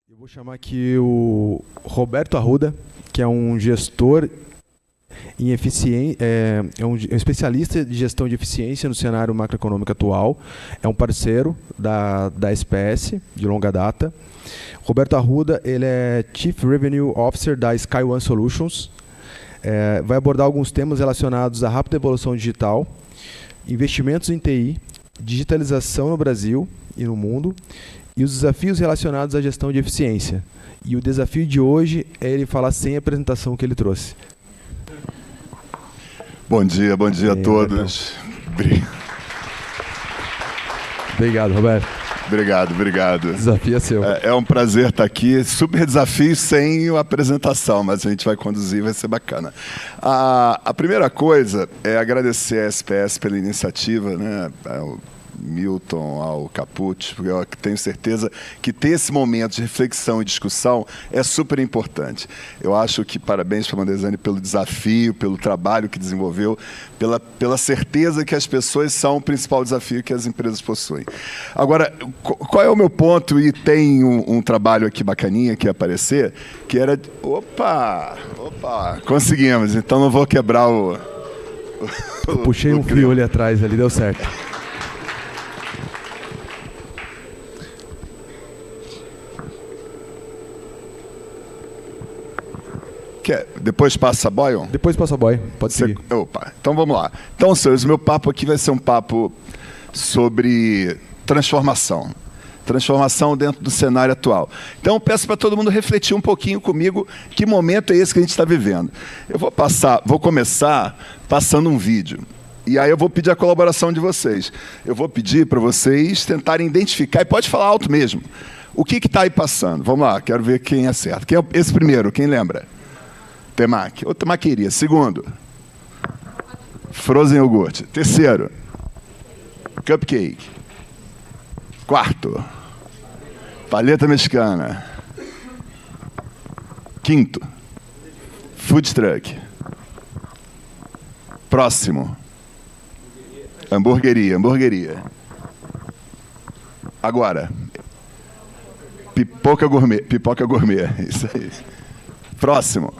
Eu vou chamar aqui o Roberto Arruda, que é um gestor em eficiência, é um especialista de gestão de eficiência no cenário macroeconômico atual, é um parceiro da SPS de longa data. Roberto Arruda, ele é Chief Revenue Officer da SkyOne Solutions, vai abordar alguns temas relacionados à rápida evolução digital, investimentos em TI, digitalização no Brasil e no mundo, e os desafios relacionados à gestão de eficiência. E o desafio de hoje é ele falar sem a apresentação que ele trouxe. Bom dia a todos. Obrigado, Roberto. Obrigado. O desafio é seu. É um prazer estar aqui. Super desafio sem a apresentação, mas a gente vai conduzir, vai ser bacana. A primeira coisa é agradecer a SPS pela iniciativa, né? Ao Milton, ao Capucci, porque eu tenho certeza que ter esse momento de reflexão e discussão é super importante. Eu acho que parabéns para a Mondesani pelo desafio, pelo trabalho que desenvolveu, pela certeza que as pessoas são o principal desafio que as empresas possuem. Agora, qual é o meu ponto? E tem um trabalho aqui bacaninha que ia aparecer, que era... Opa! Conseguimos, então não vou quebrar o eu puxei um fio ali atrás, ali deu certo. Depois passa a boia? Depois passa a boia, pode seguir. Opa, então vamos lá. Então, senhores, o meu papo aqui vai ser um papo sobre transformação. Transformação dentro do cenário atual. Então, eu peço para todo mundo refletir um pouquinho comigo que momento é esse que a gente está vivendo. Eu vou começar passando um vídeo. E aí eu vou pedir a colaboração de vocês. Eu vou pedir para vocês tentarem identificar, e pode falar alto mesmo, o que está aí passando. Vamos lá, quero ver quem acerta. Quem é esse primeiro? Quem lembra? Temaki, ou temaqueria. Segundo, frozen iogurte. Terceiro, cupcake. Quarto, paleta mexicana. Quinto, food truck. Próximo, hamburgueria. Agora, pipoca gourmet. Isso aí. Próximo,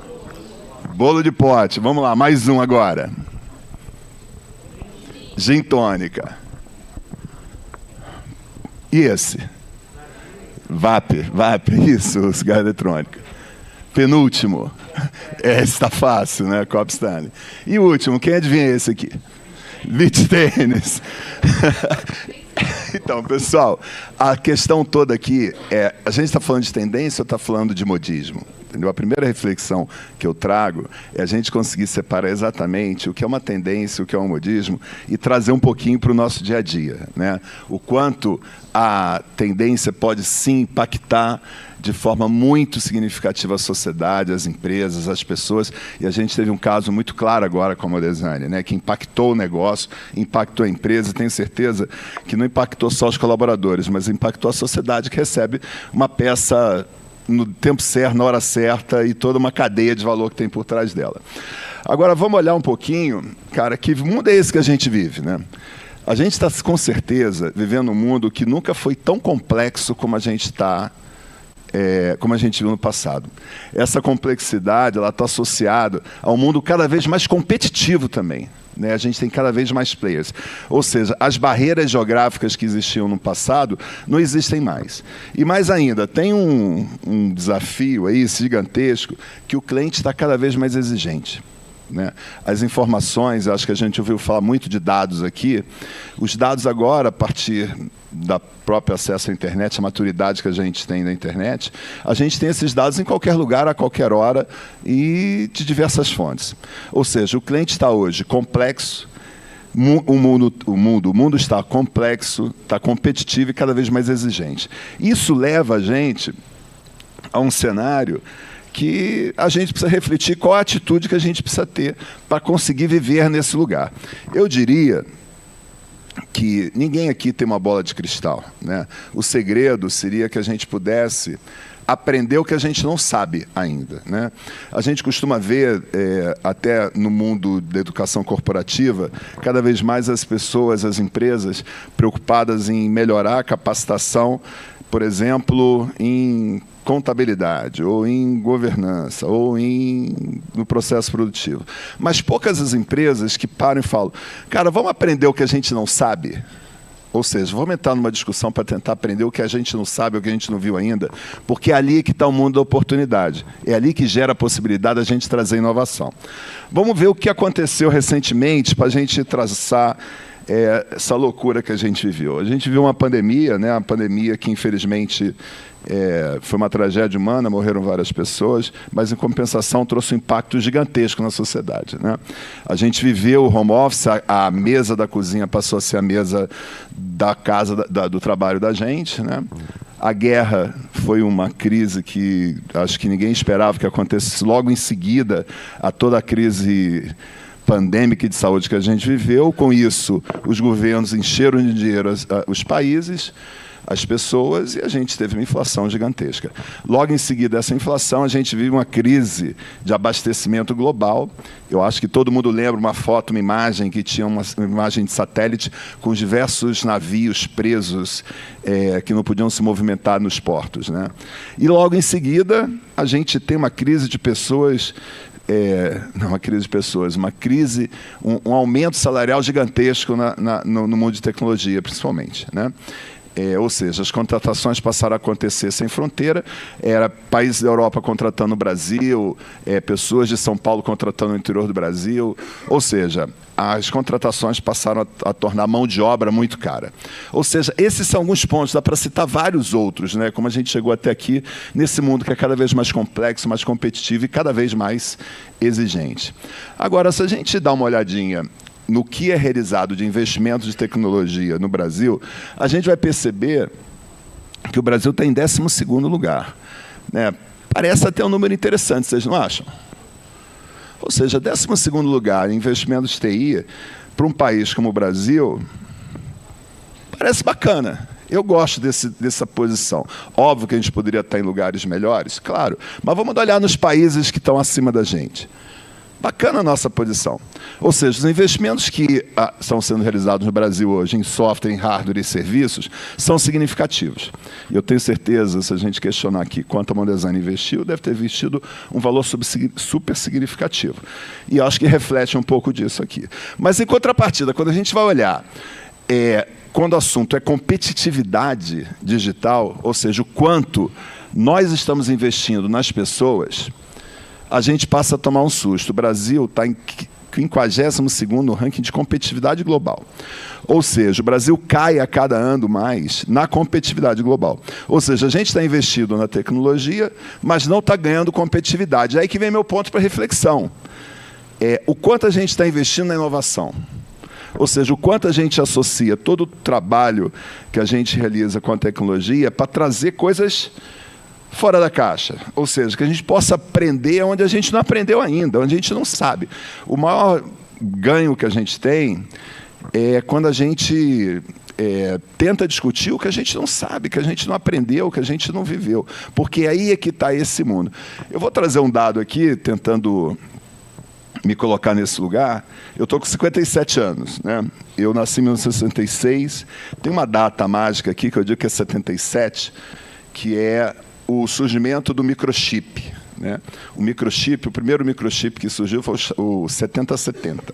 bolo de pote. Vamos lá, mais um agora. Gin tônica. E esse? Vape, isso, cigarro eletrônico. Penúltimo. Esse está fácil, né? Copo Stanley. E o último, quem adivinha esse aqui? Beach tênis. Então, pessoal, a questão toda aqui é, a gente está falando de tendência ou está falando de modismo? Entendeu? A primeira reflexão que eu trago é a gente conseguir separar exatamente o que é uma tendência, o que é um modismo e trazer um pouquinho para o nosso dia a dia, né? O quanto a tendência pode sim impactar de forma muito significativa a sociedade, as empresas, as pessoas. E a gente teve um caso muito claro agora com a Mondesani, né, que impactou o negócio, impactou a empresa. Tenho certeza que não impactou só os colaboradores, mas impactou a sociedade que recebe uma peça no tempo certo, na hora certa, e toda uma cadeia de valor que tem por trás dela. Agora, vamos olhar um pouquinho, cara, que mundo é esse que a gente vive, né? A gente está, com certeza, vivendo um mundo que nunca foi tão complexo como a gente está, como a gente viu no passado. Essa complexidade está associada a um mundo cada vez mais competitivo também, né? A gente tem cada vez mais players. Ou seja, as barreiras geográficas que existiam no passado não existem mais. E mais ainda, tem um desafio aí gigantesco que o cliente está cada vez mais exigente, né? As informações, acho que a gente ouviu falar muito de dados aqui. Os dados agora, a partir da próprio acesso à internet, a maturidade que a gente tem na internet, a gente tem esses dados em qualquer lugar, a qualquer hora e de diversas fontes. Ou seja, o cliente está hoje complexo, o mundo está complexo, está competitivo e cada vez mais exigente. Isso leva a gente a um cenário que a gente precisa refletir qual a atitude que a gente precisa ter para conseguir viver nesse lugar. Eu diria que ninguém aqui tem uma bola de cristal, né? O segredo seria que a gente pudesse aprender o que a gente não sabe ainda, né? A gente costuma ver, até no mundo da educação corporativa, cada vez mais as pessoas, as empresas, preocupadas em melhorar a capacitação, por exemplo, em contabilidade, ou em governança, ou no processo produtivo. Mas poucas as empresas que param e falam, cara, vamos aprender o que a gente não sabe? Ou seja, vamos entrar numa discussão para tentar aprender o que a gente não sabe, o que a gente não viu ainda, porque é ali que está o mundo da oportunidade. É ali que gera a possibilidade da gente trazer inovação. Vamos ver o que aconteceu recentemente para a gente traçar essa loucura que a gente viveu. A gente viu uma pandemia, né? Uma pandemia que, infelizmente, foi uma tragédia humana, morreram várias pessoas, mas, em compensação, trouxe um impacto gigantesco na sociedade, né? A gente viveu o home office, a mesa da cozinha passou a ser a mesa da casa, do trabalho da gente, né? A guerra foi uma crise que acho que ninguém esperava que acontecesse logo em seguida a toda a crise pandêmica e de saúde que a gente viveu. Com isso, os governos encheram de dinheiro os países, as pessoas, e a gente teve uma inflação gigantesca. Logo em seguida dessa inflação, a gente vive uma crise de abastecimento global. Eu acho que todo mundo lembra uma foto, uma imagem, que tinha uma imagem de satélite com diversos navios presos que não podiam se movimentar nos portos, né? E logo em seguida, a gente tem uma crise de pessoas... não uma crise de pessoas, uma crise, um aumento salarial gigantesco no mundo de tecnologia, principalmente, né? Ou seja, as contratações passaram a acontecer sem fronteira, era países da Europa contratando o Brasil, pessoas de São Paulo contratando o interior do Brasil, ou seja, as contratações passaram a tornar a mão de obra muito cara. Ou seja, esses são alguns pontos, dá para citar vários outros, né? Como a gente chegou até aqui, nesse mundo que é cada vez mais complexo, mais competitivo e cada vez mais exigente. Agora, se a gente dá uma olhadinha no que é realizado de investimento de tecnologia no Brasil, a gente vai perceber que o Brasil está em 12º lugar, né? Parece até um número interessante, vocês não acham? Ou seja, 12º lugar em investimento de TI para um país como o Brasil, parece bacana. Eu gosto dessa posição. Óbvio que a gente poderia estar em lugares melhores, claro, mas vamos olhar nos países que estão acima da gente. Bacana a nossa posição. Ou seja, os investimentos que estão sendo realizados no Brasil hoje em software, em hardware e serviços são significativos. E eu tenho certeza, se a gente questionar aqui quanto a Mondesign investiu, deve ter investido um valor super significativo. E acho que reflete um pouco disso aqui. Mas, em contrapartida, quando a gente vai olhar, quando o assunto é competitividade digital, ou seja, o quanto nós estamos investindo nas pessoas, a gente passa a tomar um susto. O Brasil está em 52º no ranking de competitividade global. Ou seja, o Brasil cai a cada ano mais na competitividade global. Ou seja, a gente está investido na tecnologia, mas não está ganhando competitividade. É aí que vem meu ponto para reflexão. O quanto a gente está investindo na inovação. Ou seja, o quanto a gente associa todo o trabalho que a gente realiza com a tecnologia para trazer coisas fora da caixa, ou seja, que a gente possa aprender onde a gente não aprendeu ainda, onde a gente não sabe. O maior ganho que a gente tem é quando a gente tenta discutir o que a gente não sabe, que a gente não aprendeu, que a gente não viveu, porque aí é que está esse mundo. Eu vou trazer um dado aqui, tentando me colocar nesse lugar. Eu estou com 57 anos, né? Eu nasci em 1966, tem uma data mágica aqui, que eu digo que é 77, que é o surgimento do microchip, né? O primeiro microchip que surgiu foi o 7070.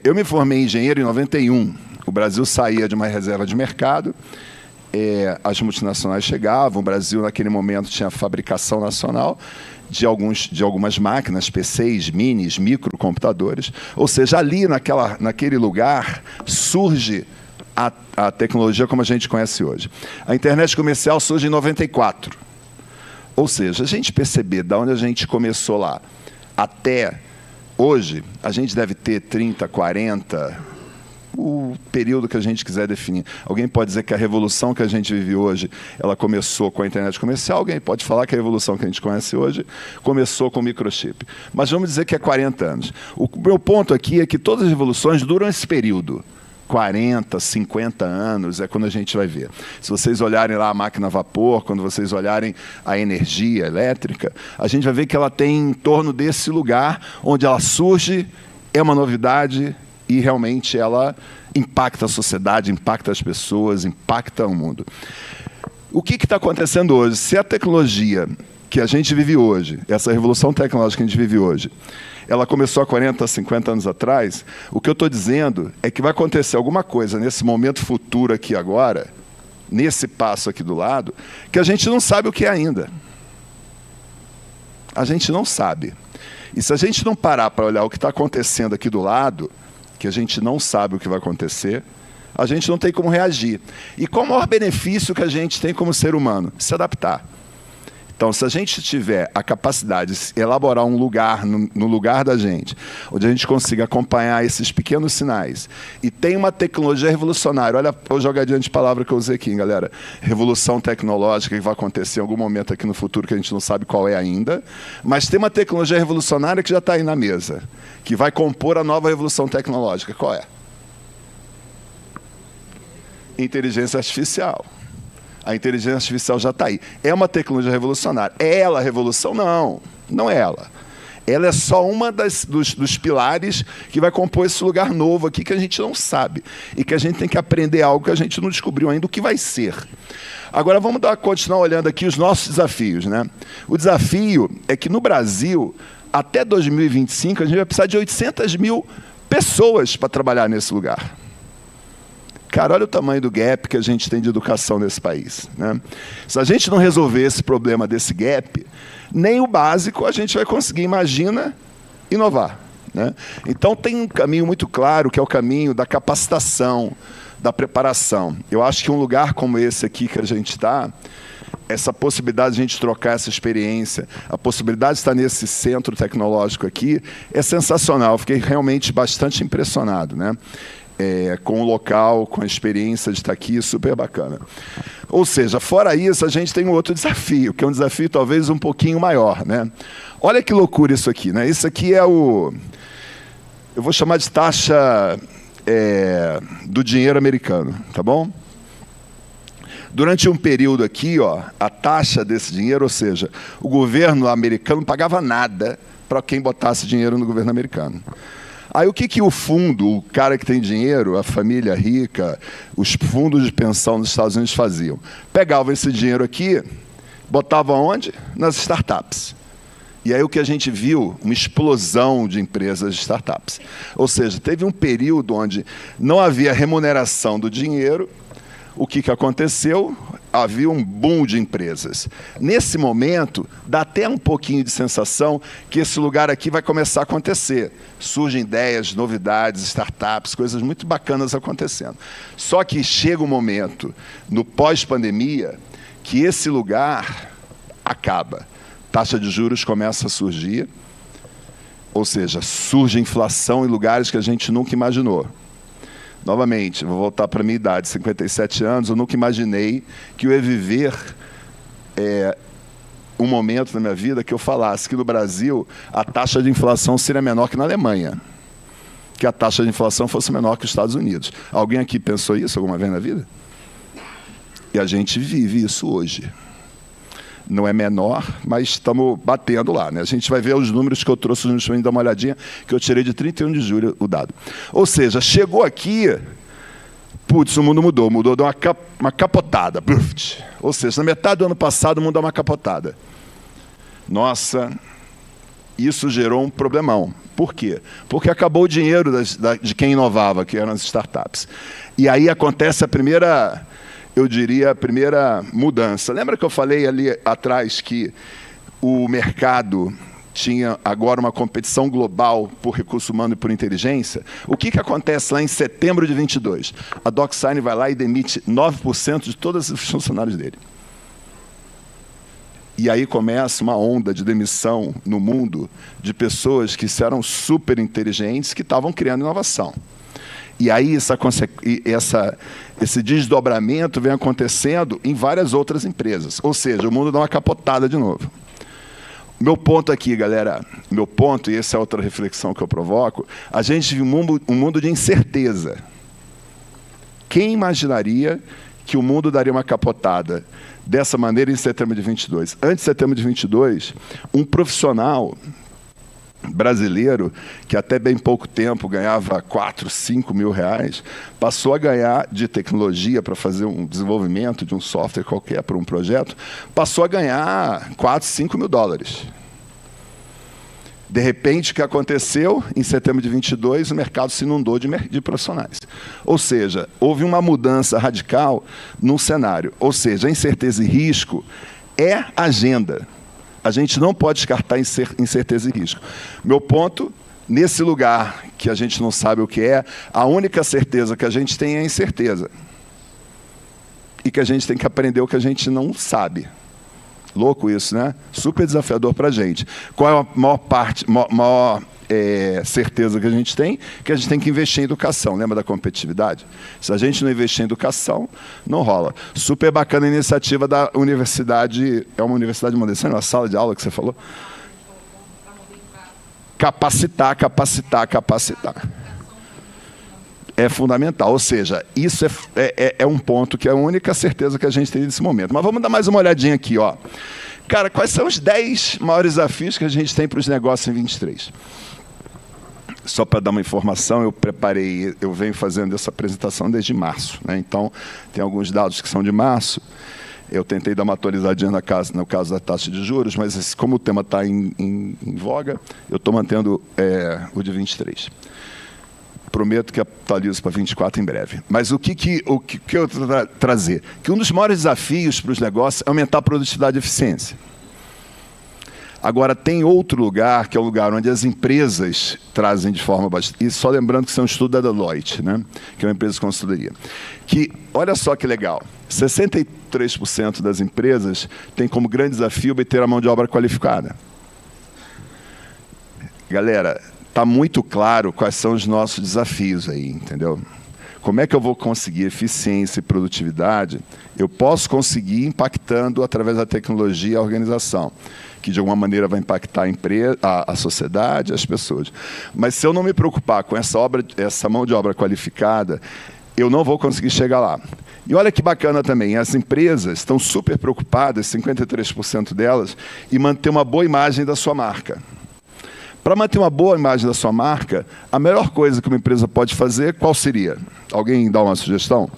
Eu me formei em engenheiro em 91. O Brasil saía de uma reserva de mercado, as multinacionais chegavam, o Brasil, naquele momento, tinha fabricação nacional de algumas máquinas, PCs, minis, microcomputadores. Ou seja, ali, naquele lugar, surge a tecnologia como a gente conhece hoje. A internet comercial surge em 94. Ou seja, a gente perceber de onde a gente começou lá até hoje, a gente deve ter 30, 40, o período que a gente quiser definir. Alguém pode dizer que a revolução que a gente vive hoje, ela começou com a internet comercial, alguém pode falar que a revolução que a gente conhece hoje começou com o microchip. Mas vamos dizer que é 40 anos. O meu ponto aqui é que todas as revoluções duram esse período. 40, 50 anos, é quando a gente vai ver. Se vocês olharem lá a máquina a vapor, quando vocês olharem a energia elétrica, a gente vai ver que ela tem em torno desse lugar onde ela surge, é uma novidade e realmente ela impacta a sociedade, impacta as pessoas, impacta o mundo. O que está acontecendo hoje? Se a tecnologia que a gente vive hoje, essa revolução tecnológica que a gente vive hoje, ela começou há 40, 50 anos atrás, o que eu estou dizendo é que vai acontecer alguma coisa nesse momento futuro aqui agora, nesse passo aqui do lado, que a gente não sabe o que é ainda. A gente não sabe. E se a gente não parar para olhar o que está acontecendo aqui do lado, que a gente não sabe o que vai acontecer, a gente não tem como reagir. E qual o maior benefício que a gente tem como ser humano? Se adaptar. Então, se a gente tiver a capacidade de elaborar um lugar no lugar da gente, onde a gente consiga acompanhar esses pequenos sinais, e tem uma tecnologia revolucionária, olha a jogadinha de palavra que eu usei aqui, hein, galera, revolução tecnológica que vai acontecer em algum momento aqui no futuro que a gente não sabe qual é ainda, mas tem uma tecnologia revolucionária que já está aí na mesa, que vai compor a nova revolução tecnológica. Qual é? Inteligência artificial. A inteligência artificial já está aí. É uma tecnologia revolucionária. É ela a revolução? Não, não é ela. Ela é só uma dos pilares que vai compor esse lugar novo aqui que a gente não sabe. E que a gente tem que aprender algo que a gente não descobriu ainda o que vai ser. Agora vamos continuar olhando aqui os nossos desafios, né? O desafio é que no Brasil, até 2025, a gente vai precisar de 800 mil pessoas para trabalhar nesse lugar. Cara, olha o tamanho do gap que a gente tem de educação nesse país, né? Se a gente não resolver esse problema desse gap, nem o básico a gente vai conseguir, imagina, inovar, né? Então tem um caminho muito claro, que é o caminho da capacitação, da preparação. Eu acho que um lugar como esse aqui que a gente está, essa possibilidade de a gente trocar essa experiência, a possibilidade de estar nesse centro tecnológico aqui, é sensacional. Eu fiquei realmente bastante impressionado, né? Com o local, com a experiência de estar aqui, super bacana. Ou seja, fora isso, a gente tem um outro desafio, que é um desafio talvez um pouquinho maior, né? Olha que loucura isso aqui, né? Isso aqui é eu vou chamar de taxa do dinheiro americano, tá bom? Durante um período aqui, ó, a taxa desse dinheiro, ou seja, o governo americano não pagava nada para quem botasse dinheiro no governo americano. Aí o que o fundo, o cara que tem dinheiro, a família rica, os fundos de pensão dos Estados Unidos faziam? Pegavam esse dinheiro aqui, botavam onde? Nas startups. E aí o que a gente viu? Uma explosão de empresas de startups. Ou seja, teve um período onde não havia remuneração do dinheiro. O que aconteceu? Havia um boom de empresas. Nesse momento, dá até um pouquinho de sensação que esse lugar aqui vai começar a acontecer. Surgem ideias, novidades, startups, coisas muito bacanas acontecendo. Só que chega um momento, no pós-pandemia, que esse lugar acaba. Taxa de juros começa a surgir, ou seja, surge inflação em lugares que a gente nunca imaginou. Novamente, vou voltar para a minha idade, 57 anos, eu nunca imaginei que eu ia viver um momento na minha vida que eu falasse que no Brasil a taxa de inflação seria menor que na Alemanha, que a taxa de inflação fosse menor que os Estados Unidos. Alguém aqui pensou isso alguma vez na vida? E a gente vive isso hoje. Não é menor, mas estamos batendo lá, né? A gente vai ver os números que eu trouxe, os números, dar uma olhadinha, que eu tirei de 31 de julho o dado. Ou seja, chegou aqui, putz, o mundo mudou, deu uma capotada. Ou seja, na metade do ano passado o mundo deu uma capotada. Nossa, isso gerou um problemão. Por quê? Porque acabou o dinheiro de quem inovava, que eram as startups. E aí acontece a primeira mudança. Lembra que eu falei ali atrás que o mercado tinha agora uma competição global por recurso humano e por inteligência? O que acontece lá em setembro de 22? A DocSign vai lá e demite 9% de todos os funcionários dele. E aí começa uma onda de demissão no mundo de pessoas que eram super inteligentes, que estavam criando inovação. E aí esse desdobramento vem acontecendo em várias outras empresas. Ou seja, o mundo dá uma capotada de novo. Meu ponto aqui, galera, e essa é outra reflexão que eu provoco, a gente vive um mundo de incerteza. Quem imaginaria que o mundo daria uma capotada dessa maneira em setembro de 22? Antes de setembro de 22, um profissional brasileiro, que até bem pouco tempo ganhava 4, 5 mil reais, passou a ganhar de tecnologia para fazer um desenvolvimento de um software qualquer para um projeto, passou a ganhar 4, 5 mil dólares. De repente, o que aconteceu? Em setembro de 22, o mercado se inundou de profissionais. Ou seja, houve uma mudança radical num cenário. Ou seja, a incerteza e risco é agenda. A gente não pode descartar incerteza e risco. Meu ponto, nesse lugar que a gente não sabe o que é, a única certeza que a gente tem é a incerteza. E que a gente tem que aprender o que a gente não sabe. Louco isso, né? Super desafiador para a gente. Qual é a maior certeza que a gente tem? Que a gente tem que investir em educação. Lembra da competitividade? Se a gente não investir em educação, não rola. Super bacana a iniciativa da universidade. É uma universidade moderna, uma sala de aula que você falou? Capacitar. É fundamental. Ou seja, isso é um ponto que é a única certeza que a gente tem nesse momento. Mas vamos dar mais uma olhadinha aqui, ó. Cara, quais são os 10 maiores desafios que a gente tem para os negócios em 23? Só para dar uma informação, eu venho fazendo essa apresentação desde março, né? Então, tem alguns dados que são de março. Eu tentei dar uma atualizadinha no caso da taxa de juros, mas como o tema está em voga, eu estou mantendo o de 23. Prometo que atualizo para 24 em breve. Mas o que eu vou trazer? Que um dos maiores desafios para os negócios é aumentar a produtividade e eficiência. Agora, tem outro lugar, que é o lugar onde as empresas trazem de forma bastante... E só lembrando que isso é um estudo da Deloitte, né? Que é uma empresa de consultoria. Que, olha só que legal, 63% das empresas têm como grande desafio obter a mão de obra qualificada. Galera, está muito claro quais são os nossos desafios aí, entendeu? Como é que eu vou conseguir eficiência e produtividade? Eu posso conseguir impactando através da tecnologia a organização, que de alguma maneira vai impactar a empresa, a sociedade, as pessoas. Mas se eu não me preocupar com essa mão de obra qualificada, eu não vou conseguir chegar lá. E olha que bacana também, as empresas estão super preocupadas, 53% delas, em manter uma boa imagem da sua marca. Para manter uma boa imagem da sua marca, a melhor coisa que uma empresa pode fazer, qual seria? Alguém dá uma sugestão?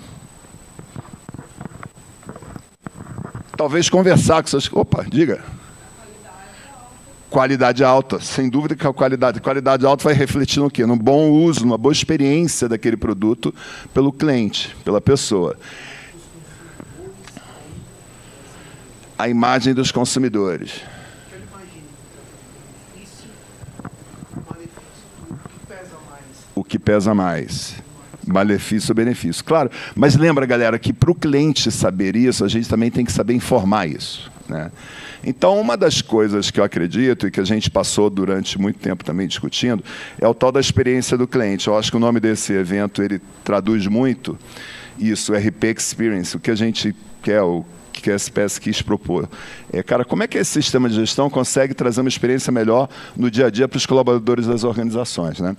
Talvez conversar com seus... Opa, diga. Qualidade alta. Sem dúvida que a qualidade alta vai refletir no quê? No bom uso, numa boa experiência daquele produto pelo cliente, pela pessoa. A imagem dos consumidores. O que pesa mais? Malefício ou benefício? Claro, mas lembra, galera, que para o cliente saber isso, a gente também tem que saber informar isso, né? Então, uma das coisas que eu acredito e que a gente passou durante muito tempo também discutindo é o tal da experiência do cliente. Eu acho que o nome desse evento ele traduz muito isso, RP Experience, o que a gente quer, o que a SPS quis propor. Cara, como é que esse sistema de gestão consegue trazer uma experiência melhor no dia a dia para os colaboradores das organizações, né?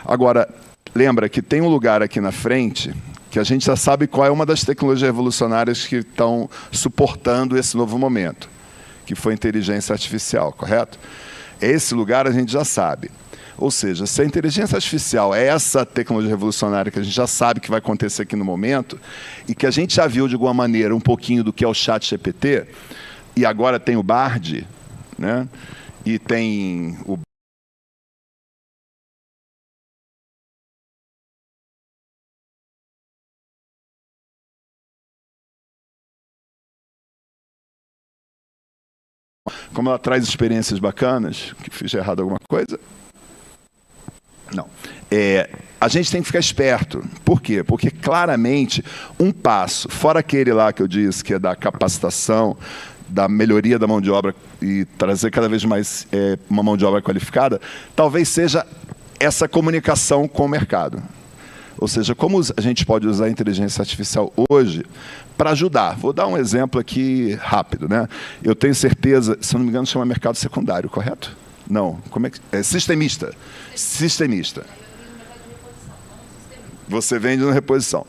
Agora, lembra que tem um lugar aqui na frente que a gente já sabe qual é uma das tecnologias revolucionárias que estão suportando esse novo momento, que foi a inteligência artificial, correto? Esse lugar a gente já sabe. Ou seja, se a inteligência artificial é essa tecnologia revolucionária que a gente já sabe que vai acontecer aqui no momento, e que a gente já viu de alguma maneira um pouquinho do que é o ChatGPT, e agora tem o Bard, né? E tem o... Como ela traz experiências bacanas, que fiz errado alguma coisa? Não. A gente tem que ficar esperto. Por quê? Porque claramente um passo, fora aquele lá que eu disse, que é da capacitação, da melhoria da mão de obra e trazer cada vez mais uma mão de obra qualificada, talvez seja essa comunicação com o mercado. Ou seja, como a gente pode usar a inteligência artificial hoje para ajudar. Vou dar um exemplo aqui rápido, né? Eu tenho certeza, se eu não me engano, chama mercado secundário, correto? Não. Como é que é? Sistemista. Sistemista. Você vende na reposição.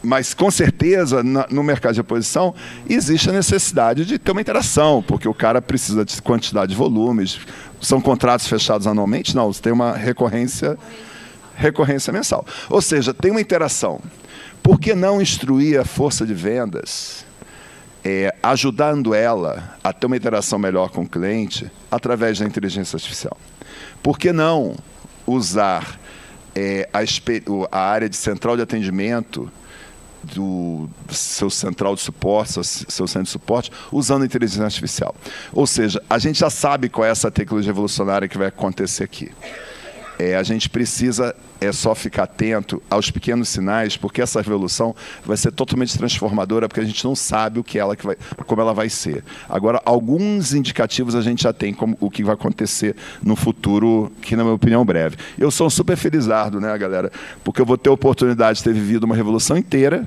Mas, com certeza, no mercado de reposição, existe a necessidade de ter uma interação, porque o cara precisa de quantidade de volumes. São contratos fechados anualmente? Não, você tem uma recorrência mensal. Ou seja, tem uma interação. Por que não instruir a força de vendas, ajudando ela a ter uma interação melhor com o cliente através da inteligência artificial? Por que não usar a área de central de atendimento do seu central de suporte, seu centro de suporte, usando a inteligência artificial? Ou seja, a gente já sabe qual é essa tecnologia revolucionária que vai acontecer aqui. A gente precisa só ficar atento aos pequenos sinais, porque essa revolução vai ser totalmente transformadora, porque a gente não sabe como ela vai ser. Agora, alguns indicativos a gente já tem como o que vai acontecer no futuro, que, na minha opinião, breve. Eu sou um super felizardo, né, galera? Porque eu vou ter a oportunidade de ter vivido uma revolução inteira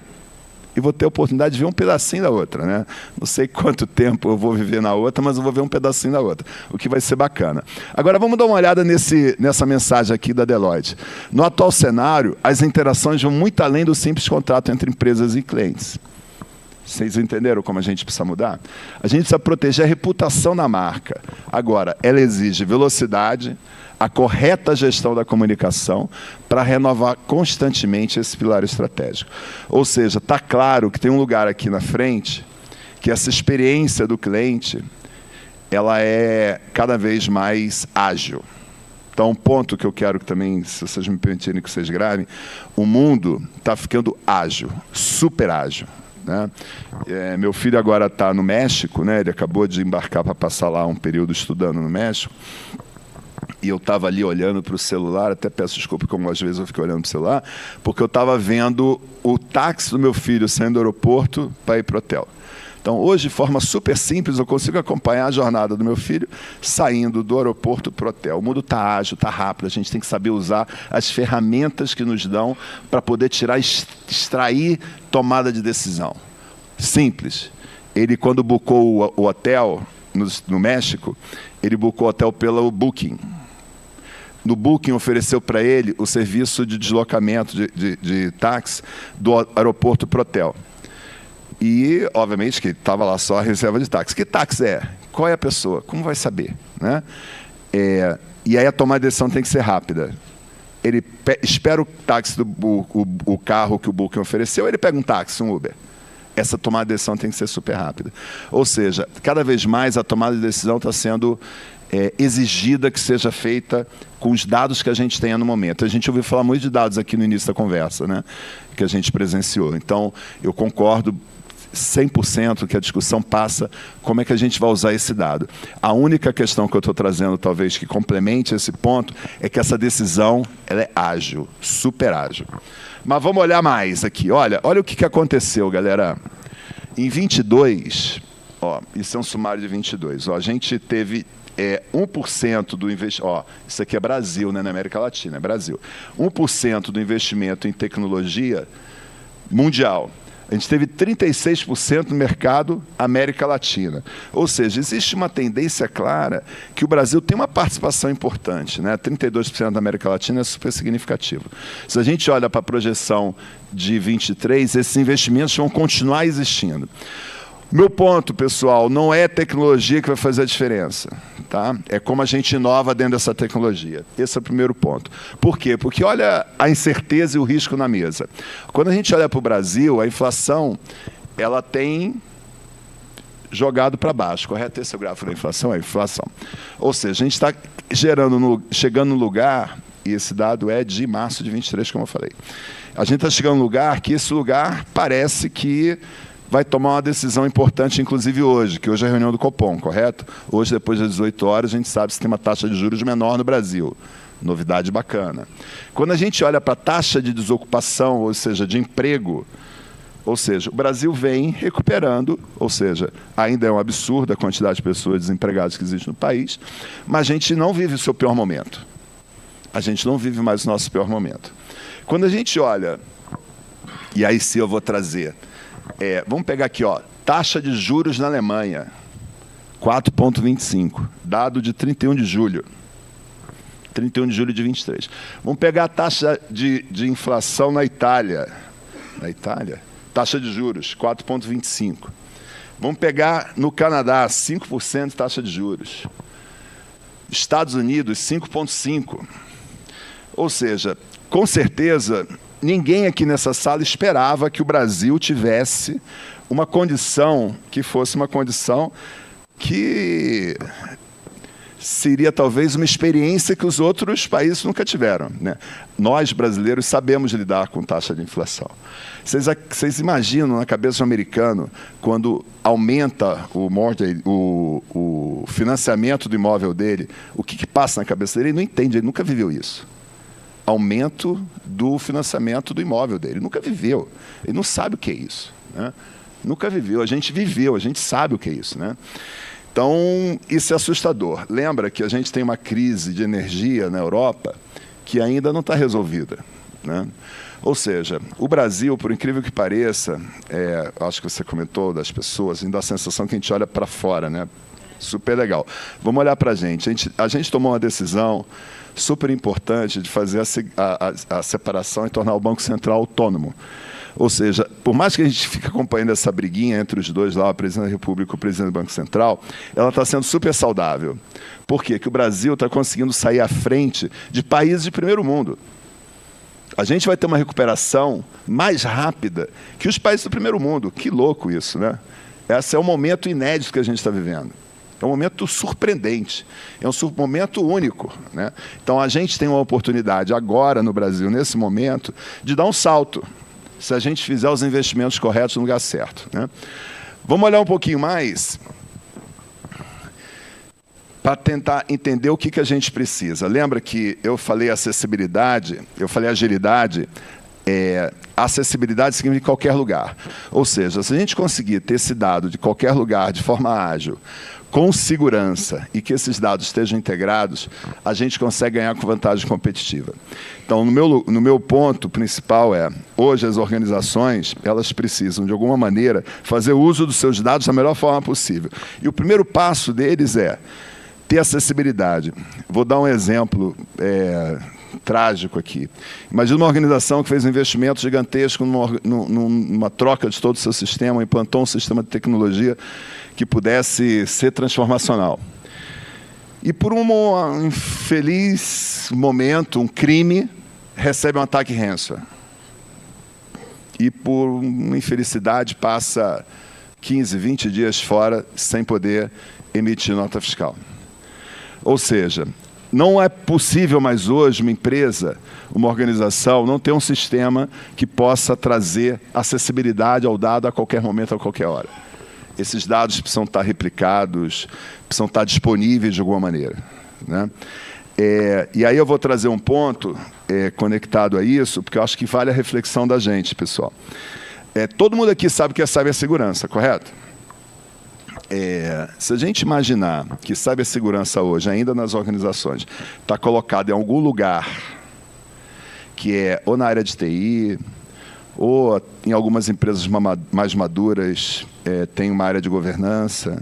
e vou ter a oportunidade de ver um pedacinho da outra, né? Não sei quanto tempo eu vou viver na outra, mas eu vou ver um pedacinho da outra, o que vai ser bacana. Agora, vamos dar uma olhada nessa mensagem aqui da Deloitte. No atual cenário, as interações vão muito além do simples contrato entre empresas e clientes. Vocês entenderam como a gente precisa mudar? A gente precisa proteger a reputação da marca. Agora, ela exige velocidade, a correta gestão da comunicação para renovar constantemente esse pilar estratégico. Ou seja, está claro que tem um lugar aqui na frente que essa experiência do cliente ela é cada vez mais ágil. Então, um ponto que eu quero que também, se vocês me permitirem que vocês gravem, o mundo está ficando ágil, super ágil. Né? Meu filho agora está no México, né? Ele acabou de embarcar para passar lá um período estudando no México. E eu estava ali olhando para o celular, até peço desculpa, como às vezes eu fico olhando para o celular, porque eu estava vendo o táxi do meu filho saindo do aeroporto para ir para o hotel. Então, hoje, de forma super simples, eu consigo acompanhar a jornada do meu filho saindo do aeroporto para o hotel. O mundo está ágil, está rápido, a gente tem que saber usar as ferramentas que nos dão para poder extrair tomada de decisão. Simples. Ele, quando bucou o hotel no México, ele bucou o hotel pelo Booking. No Booking, ofereceu para ele o serviço de deslocamento de táxi do aeroporto para o hotel. E, obviamente, que estava lá só a reserva de táxi. Que táxi é? Qual é a pessoa? Como vai saber? Né? E aí a tomada de decisão tem que ser rápida. Ele espera o táxi, o carro que o Booking ofereceu, ele pega um táxi, um Uber. Essa tomada de decisão tem que ser super rápida. Ou seja, cada vez mais a tomada de decisão está sendo exigida que seja feita com os dados que a gente tenha no momento. A gente ouviu falar muito de dados aqui no início da conversa, né, que a gente presenciou. Então, eu concordo 100% que a discussão passa como é que a gente vai usar esse dado. A única questão que eu estou trazendo, talvez, que complemente esse ponto, é que essa decisão ela é ágil, super ágil. Mas vamos olhar mais aqui. Olha o que aconteceu, galera. Em 22, isso é um sumário de 22. A gente teve 1% do investimento... Isso aqui é Brasil, né, na América Latina, é Brasil. 1% do investimento em tecnologia mundial. A gente teve 36% no mercado América Latina. Ou seja, existe uma tendência clara que o Brasil tem uma participação importante. Né? 32% da América Latina é super significativo. Se a gente olha para a projeção de 23, esses investimentos vão continuar existindo. Meu ponto, pessoal, não é tecnologia que vai fazer a diferença. Tá? É como a gente inova dentro dessa tecnologia. Esse é o primeiro ponto. Por quê? Porque olha a incerteza e o risco na mesa. Quando a gente olha para o Brasil, a inflação ela tem jogado para baixo. Correto? Esse é o gráfico da inflação? É a inflação. Ou seja, a gente está chegando no lugar, e esse dado é de março de 23, como eu falei. A gente está chegando no lugar que esse lugar parece que vai tomar uma decisão importante, inclusive hoje, que hoje é a reunião do Copom, correto? Hoje, depois das 18 horas, a gente sabe se tem uma taxa de juros menor no Brasil. Novidade bacana. Quando a gente olha para a taxa de desocupação, ou seja, de emprego, ou seja, o Brasil vem recuperando, ou seja, ainda é um absurdo a quantidade de pessoas desempregadas que existe no país, mas a gente não vive o seu pior momento. A gente não vive mais o nosso pior momento. Quando a gente olha, e aí sim eu vou trazer... vamos pegar aqui, taxa de juros na Alemanha, 4,25, dado de 31 de julho. 31 de julho de 23. Vamos pegar a taxa de inflação na Itália, na Itália, taxa de juros, 4,25%. Vamos pegar no Canadá, 5% de taxa de juros. Estados Unidos, 5,5%. Ou seja, com certeza, ninguém aqui nessa sala esperava que o Brasil tivesse uma condição que fosse uma condição que seria talvez uma experiência que os outros países nunca tiveram, né? Nós, brasileiros, sabemos lidar com taxa de inflação. Vocês imaginam na cabeça do americano, quando aumenta o financiamento do imóvel dele, o que passa na cabeça dele? Ele não entende, ele nunca viveu isso. Aumento do financiamento do imóvel dele. Ele nunca viveu. Ele não sabe o que é isso, né? Nunca viveu. A gente viveu, a gente sabe o que é isso, né? Então, isso é assustador. Lembra que a gente tem uma crise de energia na Europa que ainda não está resolvida, né? Ou seja, o Brasil, por incrível que pareça, acho que você comentou das pessoas, ainda dá a sensação que a gente olha para fora, né? Super legal. Vamos olhar para a gente. A gente tomou uma decisão super importante de fazer a separação e tornar o Banco Central autônomo. Ou seja, por mais que a gente fique acompanhando essa briguinha entre os dois lá, o presidente da República e o presidente do Banco Central, ela está sendo super saudável. Por quê? Porque o Brasil está conseguindo sair à frente de países de primeiro mundo. A gente vai ter uma recuperação mais rápida que os países do primeiro mundo. Que louco isso, né? Esse é um momento inédito que a gente está vivendo. É um momento surpreendente, é um momento único, né? Então, a gente tem uma oportunidade agora no Brasil, nesse momento, de dar um salto, se a gente fizer os investimentos corretos no lugar certo, né? Vamos olhar um pouquinho mais para tentar entender o que a gente precisa. Lembra que eu falei acessibilidade, eu falei agilidade? Acessibilidade significa qualquer lugar. Ou seja, se a gente conseguir ter esse dado de qualquer lugar, de forma ágil, com segurança, e que esses dados estejam integrados, a gente consegue ganhar com vantagem competitiva. Então, no meu ponto principal hoje as organizações, elas precisam, de alguma maneira, fazer uso dos seus dados da melhor forma possível. E o primeiro passo deles é ter acessibilidade. Vou dar um exemplo trágico aqui. Imagina uma organização que fez um investimento gigantesco numa troca de todo o seu sistema, implantou um sistema de tecnologia que pudesse ser transformacional. E por um infeliz momento, um crime, recebe um ataque ransomware. E por uma infelicidade passa 15, 20 dias fora sem poder emitir nota fiscal. Ou seja, não é possível mais hoje uma empresa, uma organização, não ter um sistema que possa trazer acessibilidade ao dado a qualquer momento, a qualquer hora. Esses dados precisam estar replicados, precisam estar disponíveis de alguma maneira, né? E aí eu vou trazer um ponto conectado a isso, porque eu acho que vale a reflexão da gente, pessoal. Todo mundo aqui sabe o que é cibersegurança, correto? Se a gente imaginar que cibersegurança hoje, ainda nas organizações, está colocada em algum lugar, que é ou na área de TI, ou em algumas empresas mais maduras tem uma área de governança.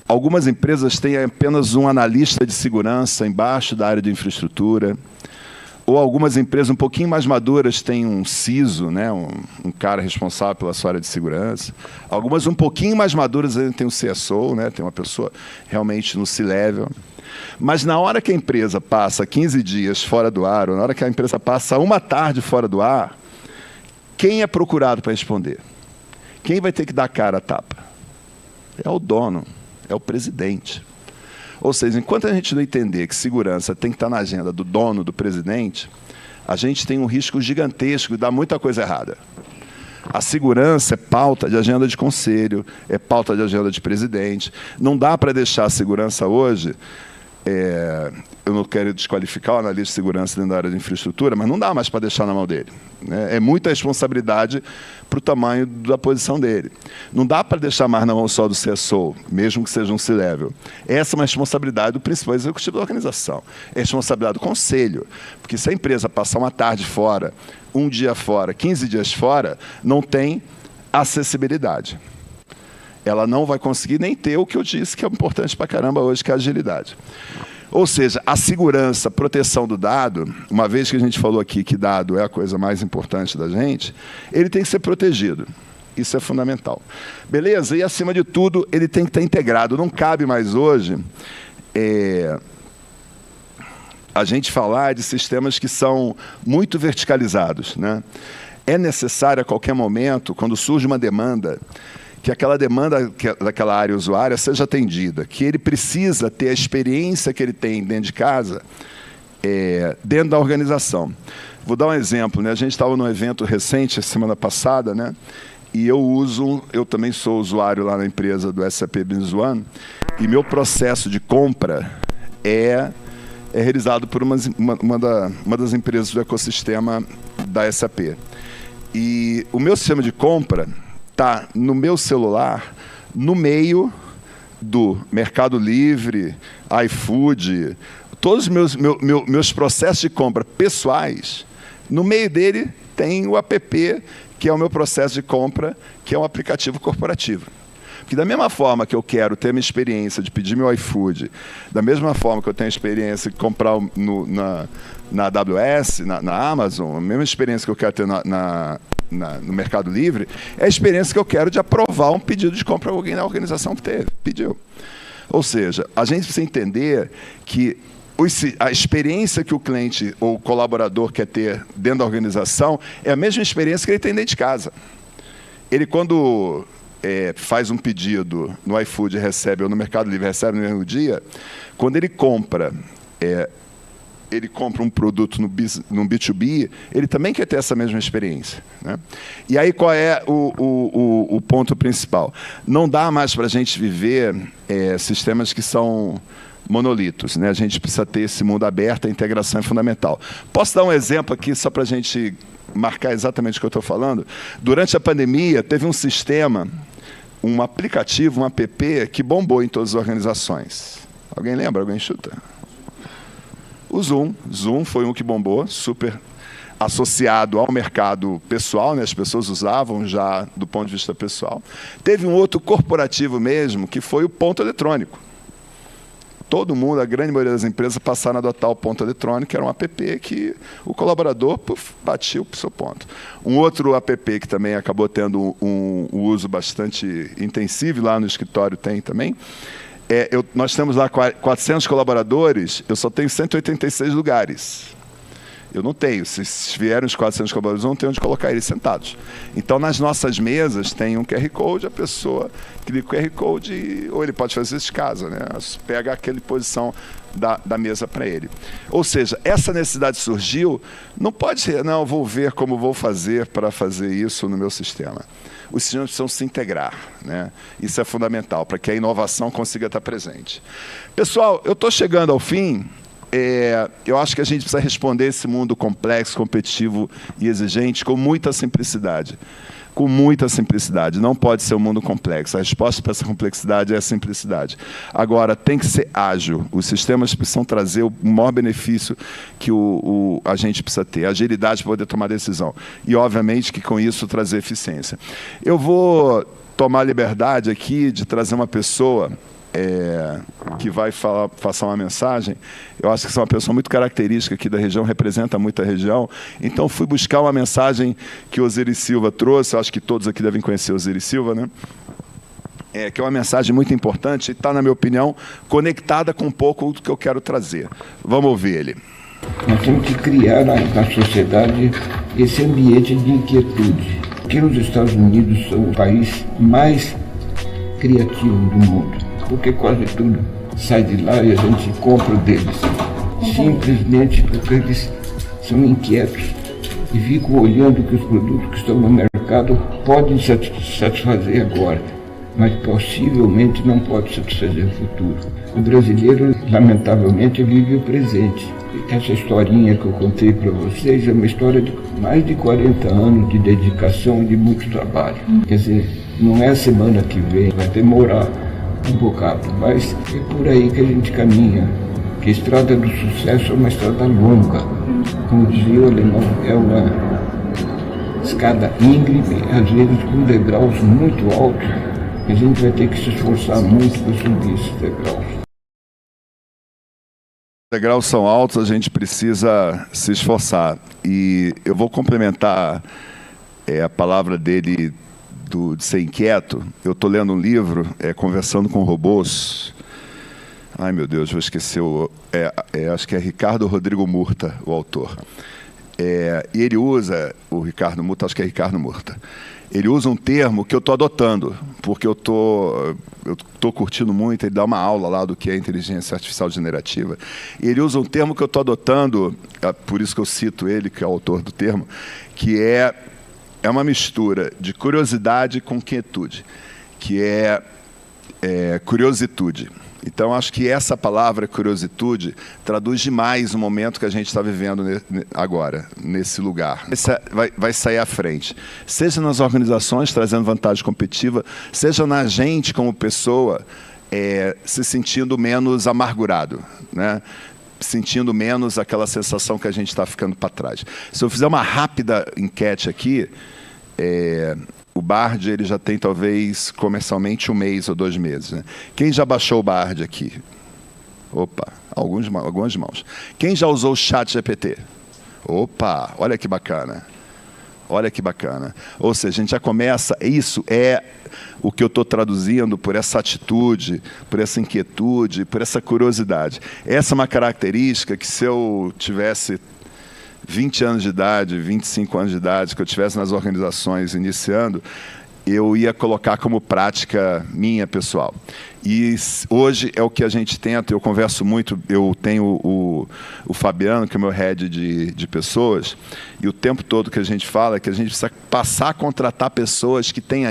Algumas empresas têm apenas um analista de segurança embaixo da área de infraestrutura. Ou algumas empresas um pouquinho mais maduras têm um CISO, né, um cara responsável pela sua área de segurança. Algumas um pouquinho mais maduras ainda tem um CSO, né, tem uma pessoa realmente no C-level. Mas na hora que a empresa passa 15 dias fora do ar, ou na hora que a empresa passa uma tarde fora do ar, quem é procurado para responder? Quem vai ter que dar cara a tapa? É o dono, é o presidente. Ou seja, enquanto a gente não entender que segurança tem que estar na agenda do dono, do presidente, a gente tem um risco gigantesco de dar muita coisa errada. A segurança é pauta de agenda de conselho, é pauta de agenda de presidente. Não dá para deixar a segurança hoje... eu não quero desqualificar o analista de segurança dentro da área de infraestrutura, mas não dá mais para deixar na mão dele, né? É muita responsabilidade para o tamanho da posição dele. Não dá para deixar mais na mão só do CSO, mesmo que seja um C-level. Essa é uma responsabilidade do principal executivo da organização. É responsabilidade do conselho, porque se a empresa passar uma tarde fora, um dia fora, 15 dias fora, não tem acessibilidade. Ela não vai conseguir nem ter o que eu disse que é importante para caramba hoje, que é a agilidade. Ou seja, a segurança, a proteção do dado, uma vez que a gente falou aqui que dado é a coisa mais importante da gente, ele tem que ser protegido. Isso é fundamental. Beleza? E, acima de tudo, ele tem que estar integrado. Não cabe mais hoje a gente falar de sistemas que são muito verticalizados, né? É necessário, a qualquer momento, quando surge uma demanda, que aquela demanda daquela área usuária seja atendida, que ele precisa ter a experiência que ele tem dentro de casa, dentro da organização. Vou dar um exemplo, né? A gente estava num evento recente, semana passada, né? E eu também sou usuário lá na empresa do SAP Business One, e meu processo de compra é realizado por uma das empresas do ecossistema da SAP. E o meu sistema de compra está no meu celular, no meio do Mercado Livre, iFood, todos os meus processos de compra pessoais, no meio dele tem o app, que é o meu processo de compra, que é um aplicativo corporativo. Porque da mesma forma que eu quero ter a minha experiência de pedir meu iFood, da mesma forma que eu tenho a experiência de comprar na AWS, na Amazon, a mesma experiência que eu quero ter no Mercado Livre, é a experiência que eu quero de aprovar um pedido de compra a alguém na organização que pediu. Ou seja, a gente precisa entender que a experiência que o cliente ou o colaborador quer ter dentro da organização é a mesma experiência que ele tem dentro de casa. Ele, quando faz um pedido no iFood e recebe, ou no Mercado Livre recebe no mesmo dia, quando ele compra um produto no B2B, ele também quer ter essa mesma experiência, né? E aí qual é o ponto principal? Não dá mais para a gente viver sistemas que são monolitos, né? A gente precisa ter esse mundo aberto, a integração é fundamental. Posso dar um exemplo aqui, só para a gente marcar exatamente o que eu estou falando? Durante a pandemia, teve um sistema, um aplicativo, um app, que bombou em todas as organizações. Alguém lembra? Alguém chuta? O Zoom. Zoom foi um que bombou, super associado ao mercado pessoal, né? As pessoas usavam já do ponto de vista pessoal. Teve um outro corporativo mesmo, que foi o ponto eletrônico. Todo mundo, a grande maioria das empresas, passaram a adotar o ponto eletrônico, que era um app que o colaborador batia o seu ponto. Um outro app que também acabou tendo um uso bastante intensivo, lá no escritório tem também, nós temos lá 400 colaboradores, eu só tenho 186 lugares. Eu não tenho. Se vierem os 400 colaboradores, eu não tenho onde colocar eles sentados. Então, nas nossas mesas, tem um QR Code, a pessoa clica o QR Code, ou ele pode fazer isso de casa, né? Pega aquela posição da mesa para ele. Ou seja, essa necessidade surgiu, não pode ser, não, eu vou ver como vou fazer para fazer isso no meu sistema. Os sistemas precisam se integrar, né? Isso é fundamental, para que a inovação consiga estar presente. Pessoal, eu estou chegando ao fim. Eu acho que a gente precisa responder esse mundo complexo, competitivo e exigente com muita simplicidade. Com muita simplicidade. Não pode ser um mundo complexo. A resposta para essa complexidade é a simplicidade. Agora, tem que ser ágil. Os sistemas precisam trazer o maior benefício que a gente precisa ter. Agilidade para poder tomar decisão. E, obviamente, que com isso trazer eficiência. Eu vou tomar liberdade aqui de trazer uma pessoa que vai passar uma mensagem. Eu acho que é uma pessoa muito característica aqui da região, representa muito a região. Então, fui buscar uma mensagem que o Osiris Silva trouxe. Eu acho que todos aqui devem conhecer o Osiris Silva, né? Que é uma mensagem muito importante e está, na minha opinião, conectada com um pouco do que eu quero trazer. Vamos ouvir ele. Nós temos que criar na sociedade esse ambiente de inquietude. Porque os Estados Unidos são o país mais criativo do mundo. Porque quase tudo sai de lá e a gente compra deles. Simplesmente porque eles são inquietos e ficam olhando que os produtos que estão no mercado podem satisfazer agora, mas possivelmente não pode satisfazer o futuro. O brasileiro, lamentavelmente, vive o presente. Essa historinha que eu contei para vocês é uma história de mais de 40 anos de dedicação e de muito trabalho. Quer dizer, não é a semana que vem, vai demorar um bocado, mas é por aí que a gente caminha, que a estrada do sucesso é uma estrada longa, como dizia o alemão, é uma escada íngreme, às vezes com degraus muito altos, a gente vai ter que se esforçar muito para subir esses degraus. degraus são altos, a gente precisa se esforçar. E eu vou complementar a palavra dele de ser inquieto. Eu estou lendo um livro, Conversando com Robôs. Ai, meu Deus, vou esquecer. Acho que é Ricardo Rodrigo Murta, o autor. E ele usa, o Ricardo Murta, acho que é Ricardo Murta. Ele usa um termo que eu estou adotando, porque eu tô curtindo muito. Ele dá uma aula lá do que é inteligência artificial generativa. E ele usa um termo que eu estou adotando, por isso que eu cito ele, que é o autor do termo, que é uma mistura de curiosidade com quietude, que é curiositude. Então, acho que essa palavra, curiositude, traduz demais o momento que a gente está vivendo agora, nesse lugar. Vai sair à frente. Seja nas organizações, trazendo vantagem competitiva, seja na gente como pessoa, se sentindo menos amargurado, né? Sentindo menos aquela sensação que a gente está ficando para trás. Se eu fizer uma rápida enquete aqui, o Bard ele já tem, talvez, comercialmente 1 mês ou 2 meses. Né? Quem já baixou o Bard aqui? Opa, algumas mãos. Quem já usou o ChatGPT? Opa, olha que bacana. Olha que bacana. Ou seja, a gente já começa... Isso é o que eu estou traduzindo por essa atitude, por essa inquietude, por essa curiosidade. Essa é uma característica que, se eu tivesse 20 anos de idade, 25 anos de idade, que eu estivesse nas organizações iniciando, eu ia colocar como prática minha, pessoal. E hoje é o que a gente tenta, eu converso muito, eu tenho o Fabiano, que é o meu head de pessoas, e o tempo todo que a gente fala é que a gente precisa passar a contratar pessoas que tenham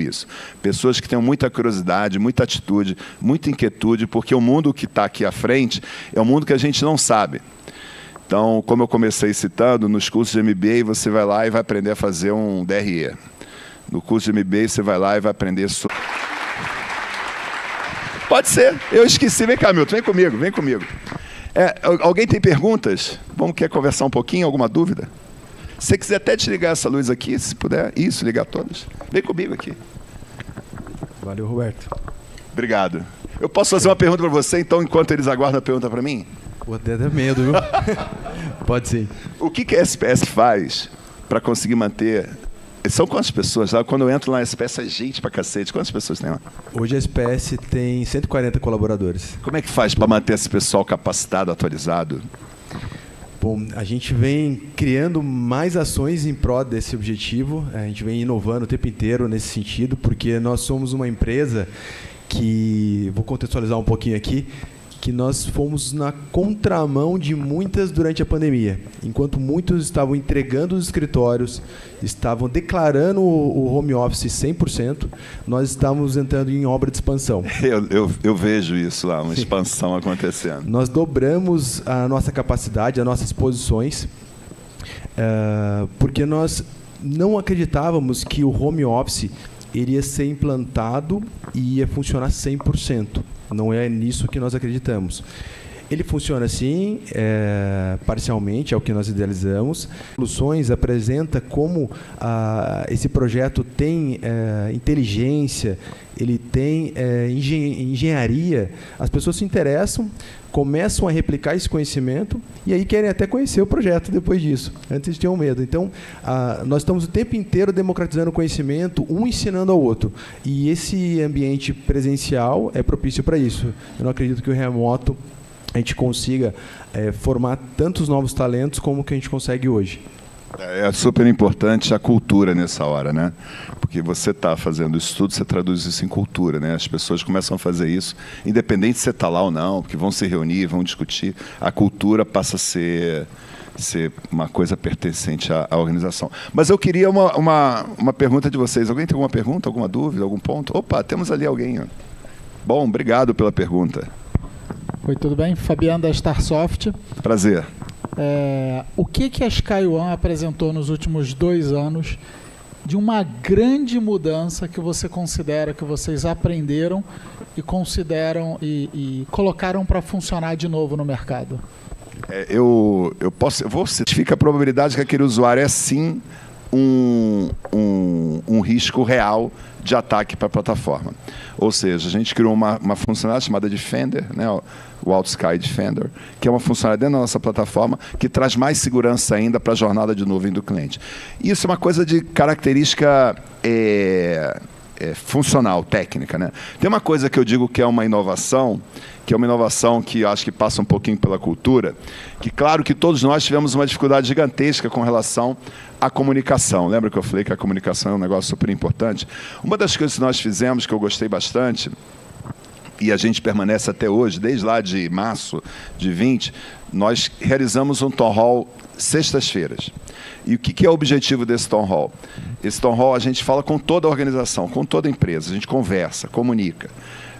isso. Pessoas que tenham muita curiosidade, muita atitude, muita inquietude, porque o mundo que está aqui à frente é um mundo que a gente não sabe. Então, como eu comecei citando, nos cursos de MBA você vai lá e vai aprender a fazer um DRE. No curso de MBA você vai lá e vai aprender... Pode ser, eu esqueci. Vem cá, Milton, vem comigo. Alguém tem perguntas? Quer conversar um pouquinho, alguma dúvida? Se você quiser até desligar essa luz aqui, se puder, ligar todas. Vem comigo aqui. Valeu, Roberto. Obrigado. Eu posso fazer uma pergunta para você, então, enquanto eles aguardam a pergunta para mim? Vou até dar medo, viu? Pode sim. O que a SPS faz para conseguir manter... São quantas pessoas lá? Quando eu entro lá na SPS, é gente pra cacete. Quantas pessoas tem lá? Hoje a SPS tem 140 colaboradores. Como é que faz para manter esse pessoal capacitado, atualizado? Bom, a gente vem criando mais ações em prol desse objetivo. A gente vem inovando o tempo inteiro nesse sentido, porque nós somos uma empresa que... Vou contextualizar um pouquinho aqui. Que nós fomos na contramão de muitas durante a pandemia. Enquanto muitos estavam entregando os escritórios, estavam declarando o home office 100%, nós estávamos entrando em obra de expansão. Eu vejo isso lá, uma expansão acontecendo. Nós dobramos a nossa capacidade, as nossas posições, porque nós não acreditávamos que o home office iria ser implantado e ia funcionar 100%. Não é nisso que nós acreditamos. Ele funciona assim, parcialmente, é o que nós idealizamos. Soluções apresenta como esse projeto tem inteligência, ele tem engenharia. As pessoas se interessam, começam a replicar esse conhecimento e aí querem até conhecer o projeto depois disso. Antes tinham medo. Então, nós estamos o tempo inteiro democratizando o conhecimento, um ensinando ao outro. E esse ambiente presencial é propício para isso. Eu não acredito que o remoto a gente consiga formar tantos novos talentos como que a gente consegue hoje. É super importante a cultura nessa hora, né? Porque você está fazendo isso tudo, você traduz isso em cultura, né? As pessoas começam a fazer isso, independente se você está lá ou não, porque vão se reunir, vão discutir. A cultura passa a ser uma coisa pertencente à organização. Mas eu queria uma pergunta de vocês. Alguém tem alguma pergunta, alguma dúvida, algum ponto? Opa, temos ali alguém. Bom, obrigado pela pergunta. Oi, tudo bem? Fabiano da Starsoft. Prazer. O que a SkyOne apresentou nos últimos 2 anos de uma grande mudança que você considera que vocês aprenderam e consideram e colocaram para funcionar de novo no mercado? Eu vou certificar a probabilidade que aquele usuário é sim um risco real de ataque para a plataforma. Ou seja, a gente criou uma funcionalidade chamada Defender, né, o OutSky Defender, que é uma funcionalidade dentro da nossa plataforma que traz mais segurança ainda para a jornada de nuvem do cliente. Isso é uma coisa de característica funcional, técnica, né? Tem uma coisa que eu digo que é uma inovação que eu acho que passa um pouquinho pela cultura, que claro que todos nós tivemos uma dificuldade gigantesca com relação à comunicação. Lembra que eu falei que a comunicação é um negócio super importante? Uma das coisas que nós fizemos, que eu gostei bastante, e a gente permanece até hoje, desde lá de março de 20, nós realizamos um Town Hall sextas-feiras. E o que é o objetivo desse Town Hall? Esse Town Hall a gente fala com toda a organização, com toda a empresa, a gente conversa, comunica.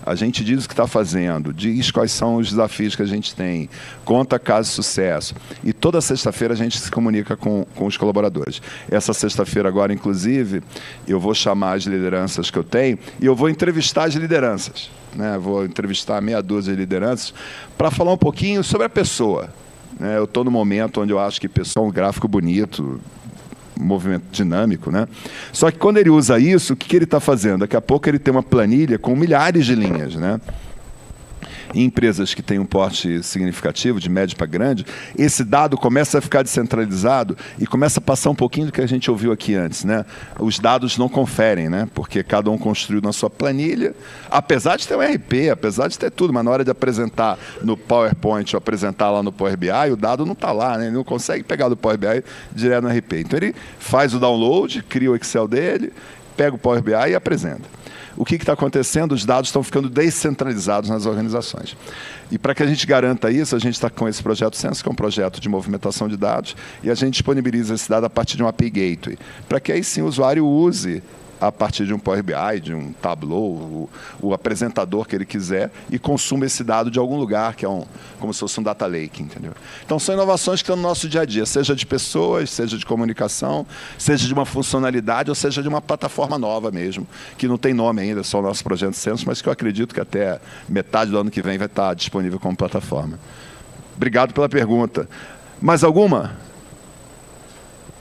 A gente diz o que está fazendo, diz quais são os desafios que a gente tem, conta casos de sucesso. E toda sexta-feira a gente se comunica com os colaboradores. Essa sexta-feira agora, inclusive, eu vou chamar as lideranças que eu tenho e eu vou entrevistar as lideranças. Né? Vou entrevistar meia dúzia de lideranças para falar um pouquinho sobre a pessoa. Né? Eu estou no momento onde eu acho que pessoa é um gráfico bonito, movimento dinâmico, né? Só que quando ele usa isso, o que ele está fazendo? Daqui a pouco ele tem uma planilha com milhares de linhas, né? Em empresas que têm um porte significativo, de médio para grande, esse dado começa a ficar descentralizado e começa a passar um pouquinho do que a gente ouviu aqui antes, né? Os dados não conferem, né? Porque cada um construiu na sua planilha, apesar de ter um RP, apesar de ter tudo, mas na hora de apresentar no PowerPoint ou apresentar lá no Power BI, o dado não está lá, né? Ele não consegue pegar do Power BI direto no RP. Então ele faz o download, cria o Excel dele, pega o Power BI e apresenta. O que está acontecendo? Os dados estão ficando descentralizados nas organizações. E para que a gente garanta isso, a gente está com esse projeto Senso, que é um projeto de movimentação de dados, e a gente disponibiliza esse dado a partir de um API Gateway, para que aí sim o usuário use a partir de um Power BI, de um Tableau, o apresentador que ele quiser, e consuma esse dado de algum lugar, que é como se fosse um data lake, entendeu? Então, são inovações que estão no nosso dia a dia, seja de pessoas, seja de comunicação, seja de uma funcionalidade, ou seja de uma plataforma nova mesmo, que não tem nome ainda, é só o nosso projeto Senso, mas que eu acredito que até metade do ano que vem vai estar disponível como plataforma. Obrigado pela pergunta. Mais alguma?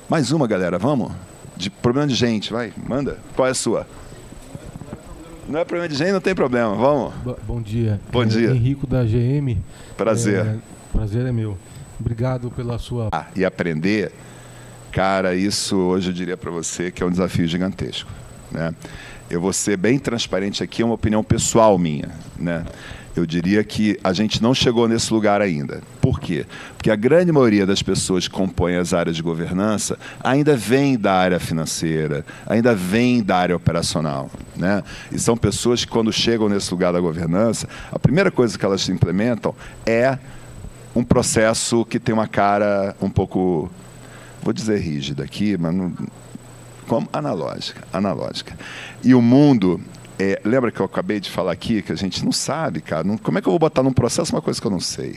Mais uma, galera, vamos? De problema de gente, vai, manda. Qual é a sua? Não é problema de gente, não tem problema, vamos. Bom dia. Bom dia. Henrico da GM. Prazer. Prazer é meu. Obrigado pela sua... E aprender, cara, isso hoje eu diria para você que é um desafio gigantesco, né? Eu vou ser bem transparente aqui, é uma opinião pessoal minha, né? Eu diria que a gente não chegou nesse lugar ainda. Por quê? Porque a grande maioria das pessoas que compõem as áreas de governança ainda vem da área financeira, ainda vem da área operacional, né? E são pessoas que, quando chegam nesse lugar da governança, a primeira coisa que elas implementam é um processo que tem uma cara um pouco, vou dizer rígida aqui, mas não, como analógica. E o mundo... lembra que eu acabei de falar aqui, que a gente não sabe, cara. Como é que eu vou botar num processo uma coisa que eu não sei?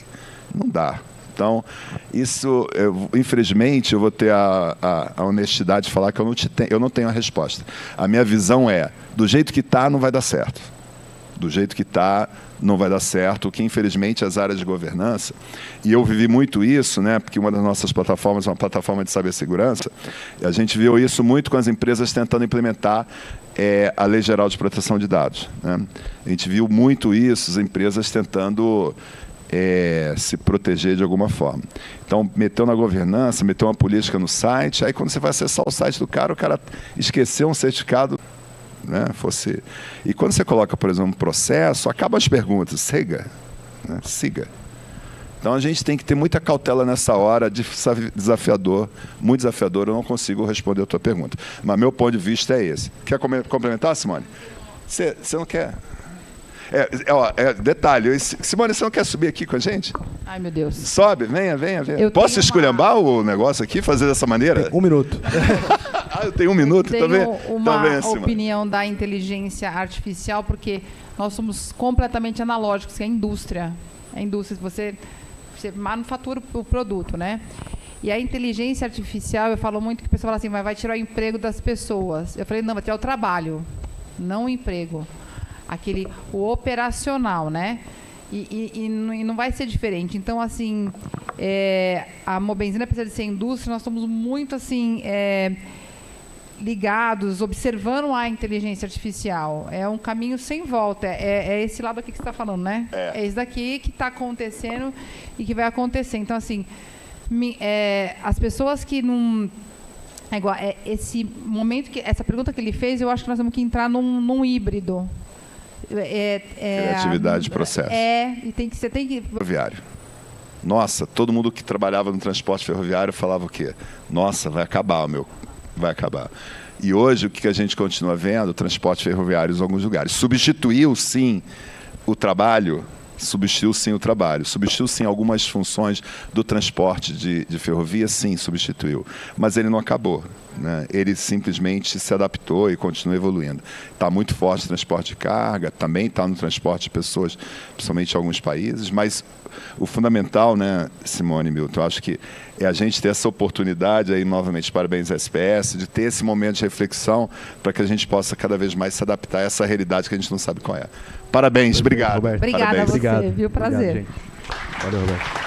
Não dá. Então, isso, infelizmente, eu vou ter a honestidade de falar que eu não tenho a resposta. A minha visão é, do jeito que está, não vai dar certo. Do jeito que está, não vai dar certo, que infelizmente as áreas de governança, e eu vivi muito isso, né, porque uma das nossas plataformas é uma plataforma de cibersegurança, e a gente viu isso muito com as empresas tentando implementar a Lei Geral de Proteção de Dados, né? A gente viu muito isso, as empresas tentando se proteger de alguma forma. Então, meteu na governança, meteu uma política no site, aí quando você vai acessar o site do cara, o cara esqueceu um certificado, né, E quando você coloca, por exemplo, um processo, acaba as perguntas, siga, né, siga. Então a gente tem que ter muita cautela nessa hora, desafiador, muito desafiador, eu não consigo responder a tua pergunta. Mas meu ponto de vista é esse. Quer complementar, Simone? Você não quer? Detalhe, Simone, você não quer subir aqui com a gente? Ai, meu Deus. Sobe, venha. Posso esculhambar o negócio aqui, fazer dessa maneira? Tem 1 minuto. Eu tenho 1 minuto também. Uma opinião da inteligência artificial, porque nós somos completamente analógicos, que é a indústria. A indústria, você manufatura o produto, né? E a inteligência artificial, eu falo muito que o pessoal fala assim, mas vai tirar o emprego das pessoas. Eu falei, não, vai tirar o trabalho, não o emprego. O operacional, né? E não vai ser diferente. Então, assim, a Mobenzina precisa de ser indústria, nós estamos muito, assim, ligados, observando a inteligência artificial. É um caminho sem volta. É esse lado aqui que você está falando, né? É isso daqui que está acontecendo e que vai acontecer. Então, assim, as pessoas que não... esse momento, essa pergunta que ele fez, eu acho que nós temos que entrar num híbrido. Criatividade de processo. E você tem que... Ferroviário. Nossa, todo mundo que trabalhava no transporte ferroviário falava o quê? Nossa, vai acabar, vai acabar. E hoje, o que a gente continua vendo? O transporte ferroviário em alguns lugares. Substituiu, sim, o trabalho... Substituiu sim algumas funções do transporte de ferrovia, sim, substituiu. Mas ele não acabou, né? Ele simplesmente se adaptou e continua evoluindo. Está muito forte no transporte de carga, também está no transporte de pessoas, principalmente em alguns países, mas o fundamental, né, Simone e Milton, eu acho que é a gente ter essa oportunidade, aí novamente, parabéns à SPS, de ter esse momento de reflexão para que a gente possa cada vez mais se adaptar a essa realidade que a gente não sabe qual é. Parabéns, obrigado. Roberto. Obrigada Parabéns. a você, Obrigado. viu? Prazer. Obrigado, gente. Valeu, Roberto.